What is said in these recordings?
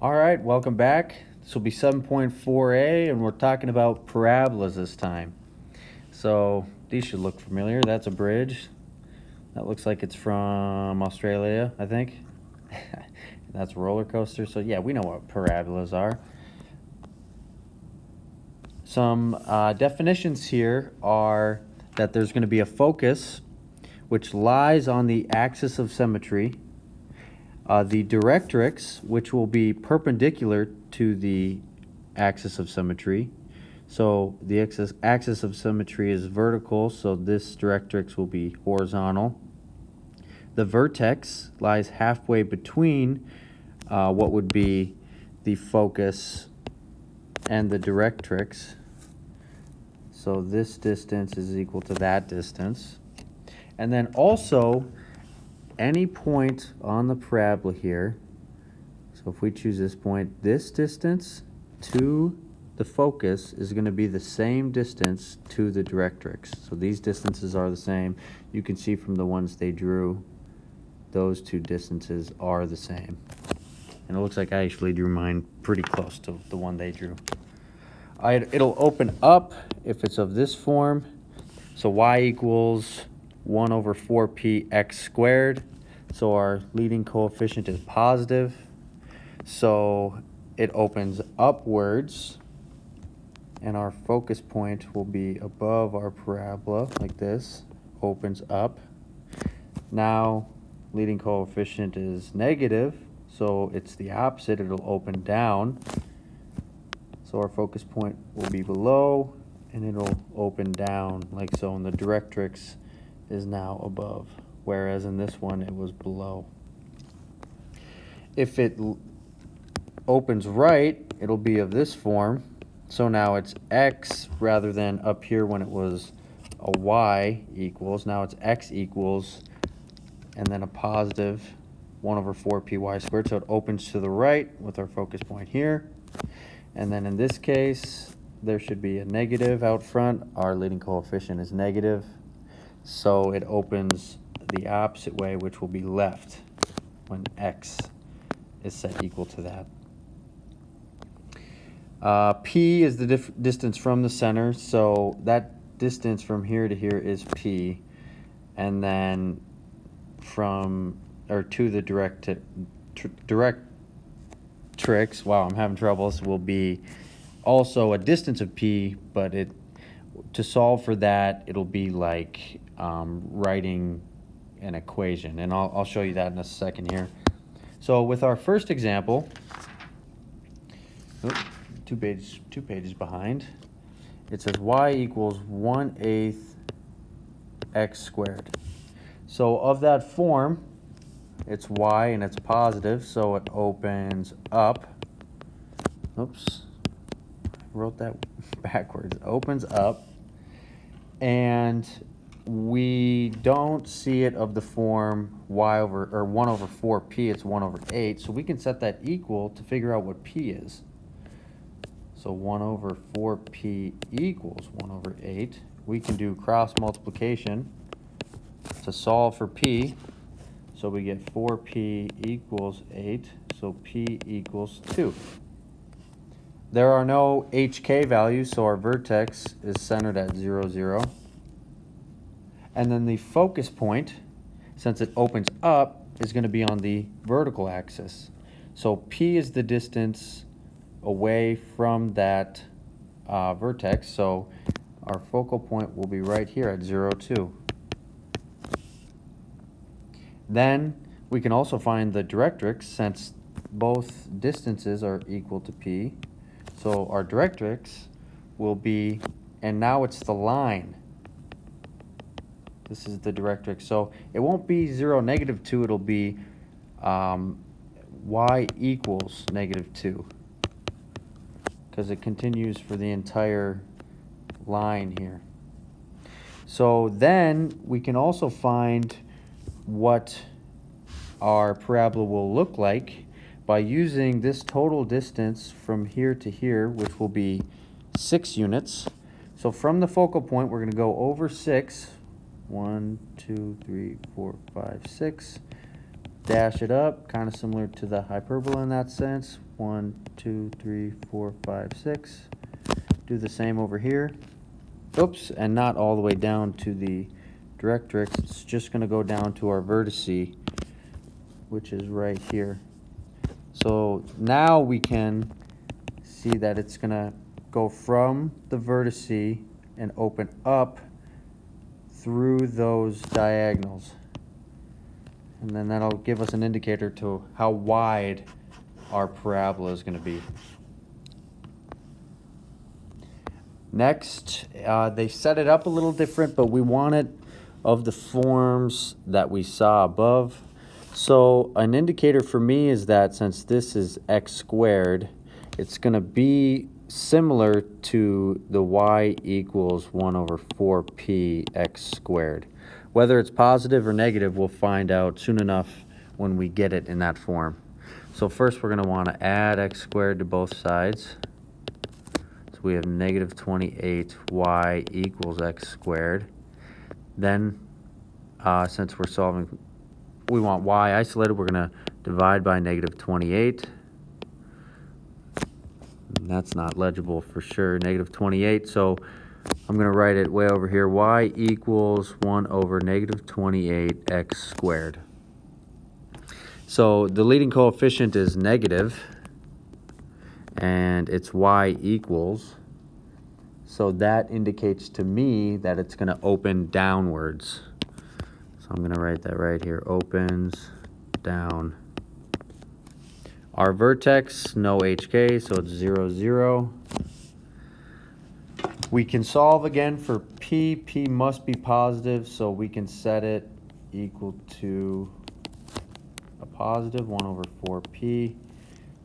All right, welcome back. This will be 7.4a, and we're talking about parabolas this time. So these should look familiar. That's a bridge. That looks like it's from Australia, I think. That's a roller coaster. So yeah, we know what parabolas are. Some definitions here are that there's going to be a focus which lies on the axis of symmetry. The directrix, which will be perpendicular to the axis of symmetry. So the axis of symmetry is vertical, so this directrix will be horizontal. The vertex lies halfway between what would be the focus and the directrix. So this distance is equal to that distance. And then also, any point on the parabola here, so if we choose this point, this distance to the focus is going to be the same distance to the directrix. So these distances are the same. You can see from the ones they drew, those two distances are the same. And it looks like I actually drew mine pretty close to the one they drew. It'll open up if it's of this form. So y equals 1 over 4p x squared. So our leading coefficient is positive. So it opens upwards, and our focus point will be above our parabola, like this, opens up. Now, leading coefficient is negative, so it's the opposite, it'll open down. So our focus point will be below, and it'll open down like so, and the directrix is now above, whereas in this one it was below. If it opens right, it'll be of this form. So now it's x rather than up here when it was a y equals. Now it's x equals, and then a positive 1 over 4py squared. So it opens to the right with our focus point here. And then in this case, there should be a negative out front. Our leading coefficient is negative. So it opens the opposite way, which will be left when x is set equal to that. P is the distance from the center, so that distance from here to here is P, and then to the directrix, wow, I'm having troubles, will be also a distance of P, but to solve for that, it'll be like writing an equation, and I'll show you that in a second here. So with our first example, two pages behind, it says y equals 1/8 x squared. So of that form, it's y and it's positive, so it opens up. Oops, I wrote that backwards. It opens up, and we don't see it of the form 1 over 4p, it's 1 over 8, so we can set that equal to figure out what p is. So 1 over 4p equals 1 over 8. We can do cross multiplication to solve for p. So we get 4p equals 8, so p equals 2. There are no hk values, so our vertex is centered at 0, 0. And then the focus point, since it opens up, is going to be on the vertical axis. So P is the distance away from that vertex, so our focal point will be right here at 0, 2. Then we can also find the directrix, since both distances are equal to P. So our directrix will be, and now it's the line. This is the directrix. So it won't be 0, negative 2. It'll be y equals negative 2. Because it continues for the entire line here. So then we can also find what our parabola will look like by using this total distance from here to here, which will be 6 units. So from the focal point, we're going to go over 6. 1, 2, 3, 4, 5, 6. dash it up, kind of similar to the hyperbola in that sense. 1, 2, 3, 4, 5, 6. Do the same over here. Oops, and not all the way down to the directrix. It's just going to go down to our vertice, which is right here. So now we can see that it's going to go from the vertice and open up through those diagonals. And then that'll give us an indicator to how wide our parabola is going to be. Next, they set it up a little different, but we want it of the forms that we saw above. So an indicator for me is that since this is x squared, it's going to be similar to the y equals 1 over 4p x squared. Whether it's positive or negative, we'll find out soon enough when we get it in that form. So first we're going to want to add x squared to both sides. So we have negative 28y equals x squared. Then, since we're solving, we want y isolated, we're going to divide by negative 28. And that's not legible for sure, negative 28. So I'm going to write it way over here. Y equals 1 over negative 28x squared. So the leading coefficient is negative, and it's y equals. So that indicates to me that it's going to open downwards. So I'm going to write that right here. Opens down. Our vertex, no HK, so it's 0, 0. We can solve again for P. P must be positive, so we can set it equal to a positive 1 over 4P.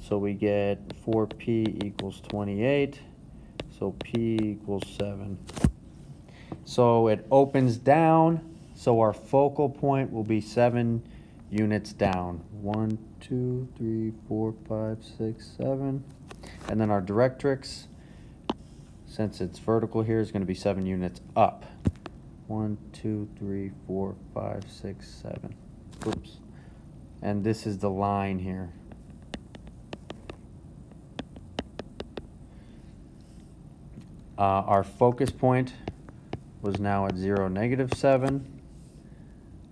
So we get 4P equals 28, so P equals 7. So it opens down, so our focal point will be 7 units down. 1, 2, 3, 4, 5, 6, 7. And then our directrix, since it's vertical here, is going to be 7 units up. 1, 2, 3, 4, 5, 6, 7. Oops. And this is the line here. Our focus point was now at 0, negative 7.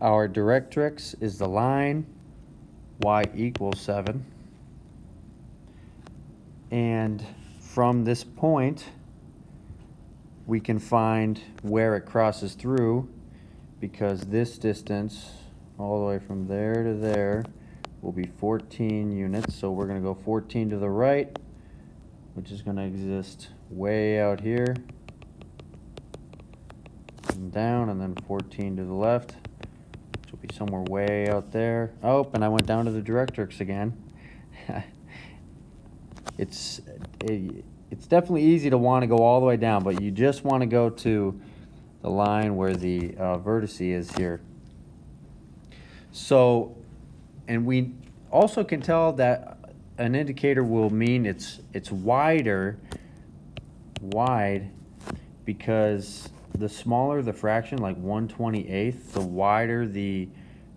Our directrix is the line, y equals 7. And from this point, we can find where it crosses through, because this distance, all the way from there to there, will be 14 units. So we're going to go 14 to the right, which is going to exist way out here, and down, and then 14 to the left, which will be somewhere way out there. Oh, and I went down to the directrix again. It's definitely easy to want to go all the way down, but you just want to go to the line where the vertice is here. So, and we also can tell that an indicator will mean it's wide, because the smaller the fraction, like 1/28, the wider the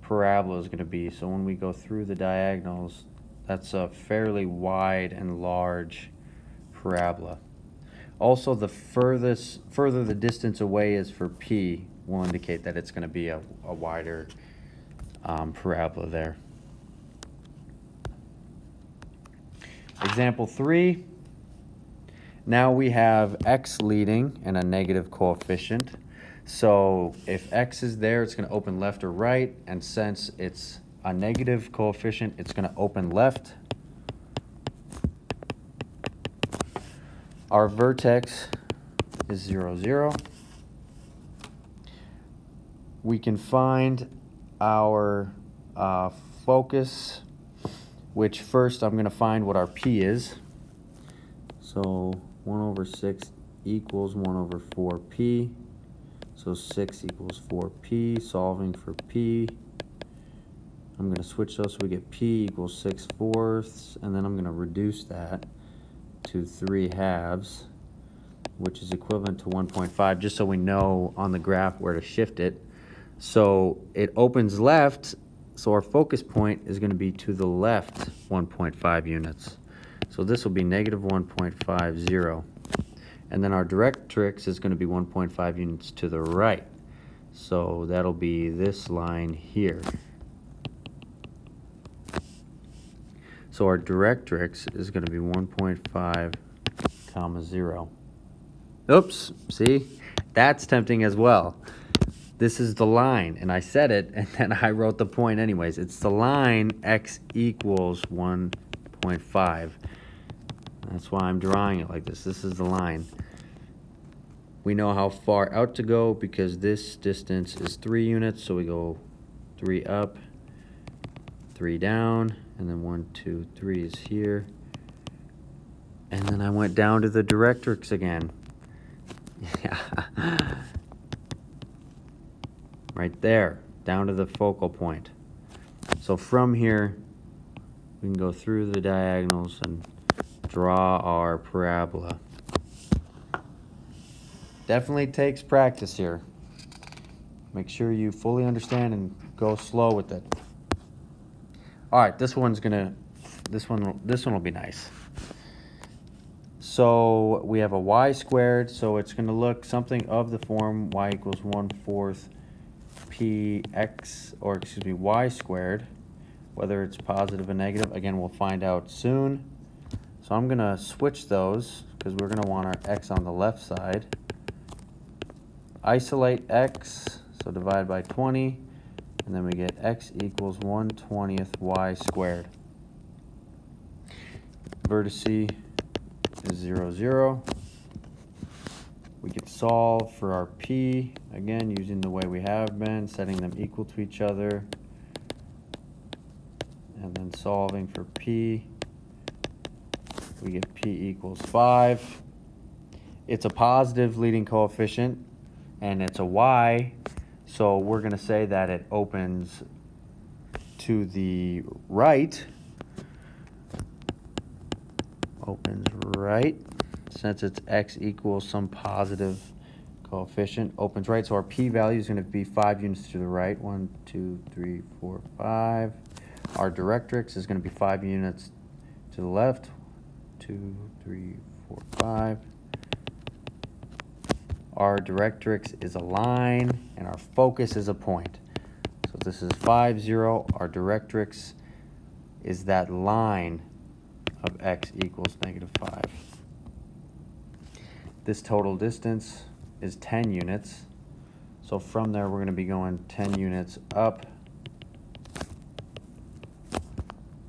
parabola is going to be. So when we go through the diagonals, that's a fairly wide and large parabola. Also, the further the distance away is for P will indicate that it's going to be a wider parabola there. Example 3. Now we have x leading and a negative coefficient. So if x is there, it's going to open left or right. And since it's a negative coefficient, it's going to open left. Our vertex is 0, 0. We can find our focus, which first I'm going to find what our P is. So 1 over 6 equals 1 over 4P. So 6 equals 4P. Solving for P, I'm going to switch those so we get P equals 6/4, and then I'm going to reduce that to 3/2, which is equivalent to 1.5, just so we know on the graph where to shift it. So it opens left, So our focus point is going to be to the left 1.5 units. So this will be negative 1.50. And then our directrix is going to be 1.5 units to the right. So that'll be this line here. So our directrix is going to be 1.5, comma 0. Oops, see? That's tempting as well. This is the line, and I said it, and then I wrote the point anyways. It's the line x equals 1.5. That's why I'm drawing it like this. This is the line. We know how far out to go because this distance is 3 units, so we go 3 up, 3 down, and then 1, 2, 3 is here. And then I went down to the directrix again. Yeah. Right there, down to the focal point. So from here, we can go through the diagonals and draw our parabola. Definitely takes practice here. Make sure you fully understand and go slow with it. All right, this one will be nice. So we have a y squared, so it's going to look something of the form y equals 1/4 px, or excuse me, y squared. Whether it's positive or negative, again, we'll find out soon. So I'm going to switch those because we're going to want our x on the left side. Isolate x, so divide by 20, and then we get x equals 1/20 y squared. Vertice is 0, 0. We could solve for our p, again, using the way we have been, setting them equal to each other, and then solving for p. We get p equals 5. It's a positive leading coefficient, and it's a y, so we're going to say that it opens to the right. Opens right, since it's x equals some positive coefficient, opens right, so our p-value is going to be 5 units to the right. 1, 2, 3, 4, 5. Our directrix is going to be 5 units to the left. 2, 3, 4, 5. Our directrix is a line, and our focus is a point. So this is 5, 0. Our directrix is that line of x equals -5. This total distance is 10 units. So from there, we're going to be going 10 units up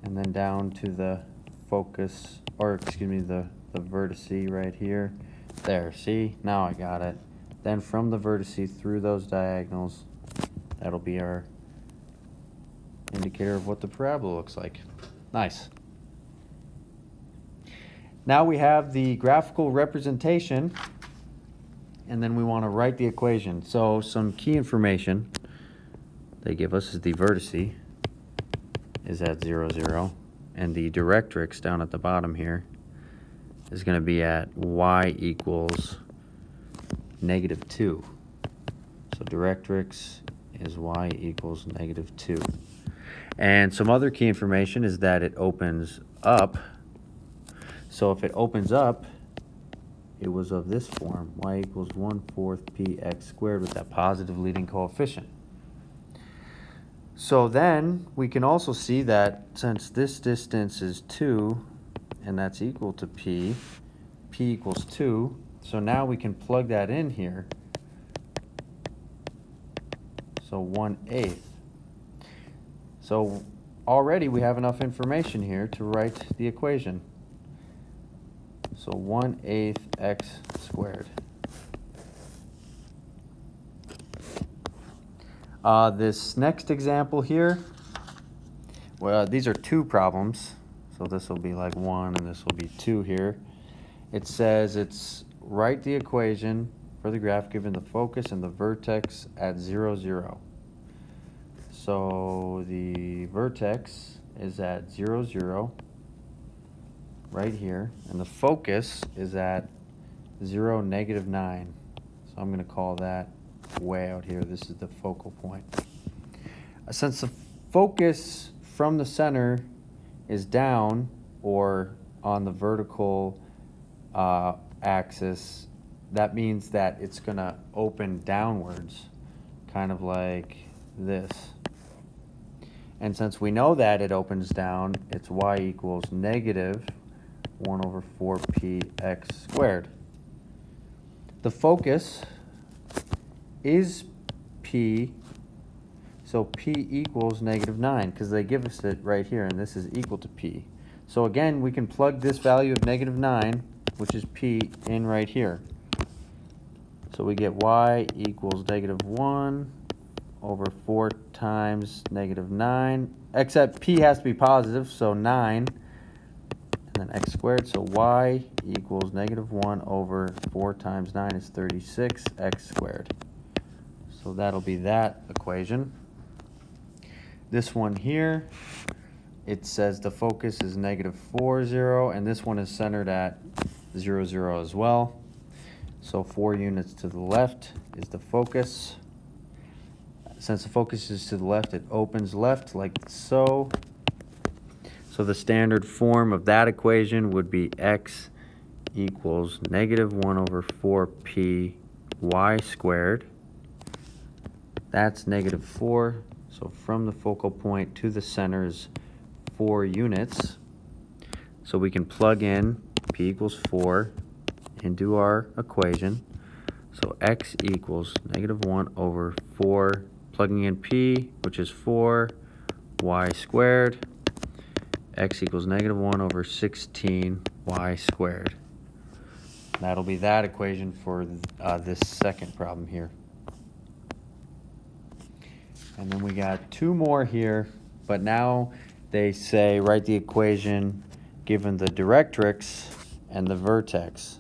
and then down to the focus, or excuse me, the vertice right here. There, see? Now I got it. Then from the vertice through those diagonals, that'll be our indicator of what the parabola looks like. Nice. Now we have the graphical representation, and then we want to write the equation. So some key information they give us is the vertice is at 0, 0, and the directrix down at the bottom here is going to be at y equals -2. So directrix is y equals -2. And some other key information is that it opens up. So if it opens up, it was of this form, y equals 1/4 px squared with that positive leading coefficient. So then we can also see that since this distance is 2, and that's equal to p equals 2, so now we can plug that in here. So 1/8. So already we have enough information here to write the equation. So 1/8 x squared. This next example here, well, these are 2 problems. So this will be like 1 and this will be 2 here. It says it's write the equation for the graph given the focus and the vertex at 0, 0. So the vertex is at 0, 0 right here, and the focus is at 0, -9. So I'm going to call that way out here. This is the focal point. Since the focus from the center is down or on the vertical axis, that means that it's going to open downwards, kind of like this. And since we know that it opens down, it's y equals negative 1 over 4p x squared. The focus is p, so p equals negative 9, because they give us it right here, and this is equal to p. So again, we can plug this value of negative 9, which is p, in right here. So we get y equals negative 1 over 4 times negative 9, except p has to be positive, so 9, and then x squared, so y equals negative 1 over 4 times 9 is 36, x squared. So that'll be that equation. This one here, it says the focus is negative 4, 0, and this one is centered at 0, 0 as well. So 4 units to the left is the focus. Since the focus is to the left, it opens left like so. So the standard form of that equation would be x equals negative 1 over 4p y squared. That's negative 4. So from the focal point to the center is 4 units. So we can plug in p equals 4 into our equation. So x equals negative 1 over 4, plugging in p, which is 4, y squared. X equals negative 1 over 16 y squared. That'll be that equation for this second problem here. And then we got 2 more here, but now they say write the equation given the directrix and the vertex.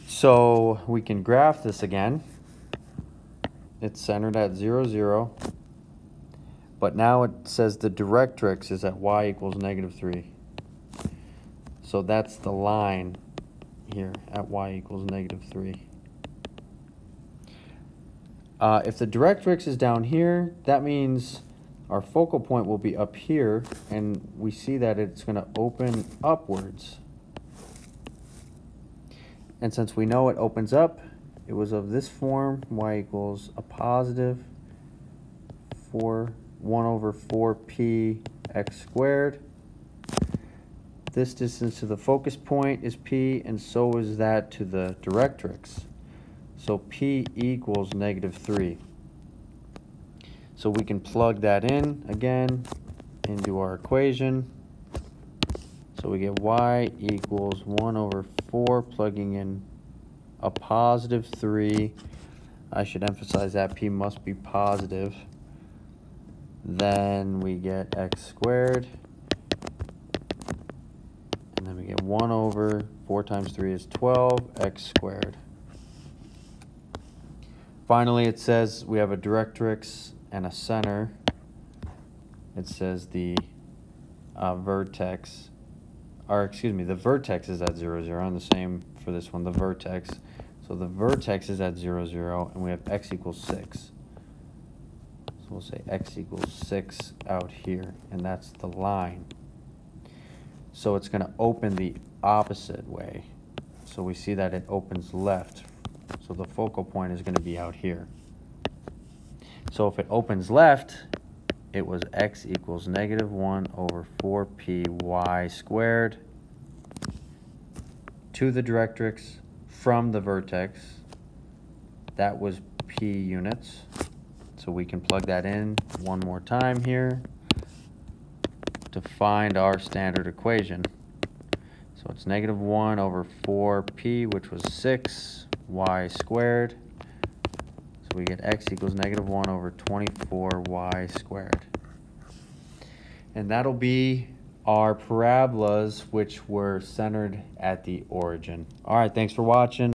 So we can graph this again. It's centered at 0, 0. But now it says the directrix is at y equals negative 3. So that's the line here at y equals negative 3. If the directrix is down here, that means our focal point will be up here, and we see that it's going to open upwards. And since we know it opens up, it was of this form, y equals a positive 1 over 4p x squared. This distance to the focus point is p, and so is that to the directrix. So p equals negative 3. So we can plug that in again into our equation. So we get y equals 1 over 4, plugging in a positive 3. I should emphasize that p must be positive. Then we get x squared. And then we get 1 over 4 times 3 is 12, x squared. Finally, it says we have a directrix and a center. It says the vertex, or excuse me, the vertex is at 0, 0, and the same for this one, the vertex. So the vertex is at 0, 0, and we have x equals 6. So we'll say x equals 6 out here, and that's the line. So it's going to open the opposite way. So we see that it opens left. So the focal point is going to be out here. So if it opens left, it was x equals negative 1 over 4p y squared to the directrix from the vertex. That was p units. So we can plug that in one more time here to find our standard equation. So it's negative 1 over 4p, which was 6, y squared. So we get x equals negative 1 over 24y squared. And that'll be our parabolas, which were centered at the origin. All right, thanks for watching.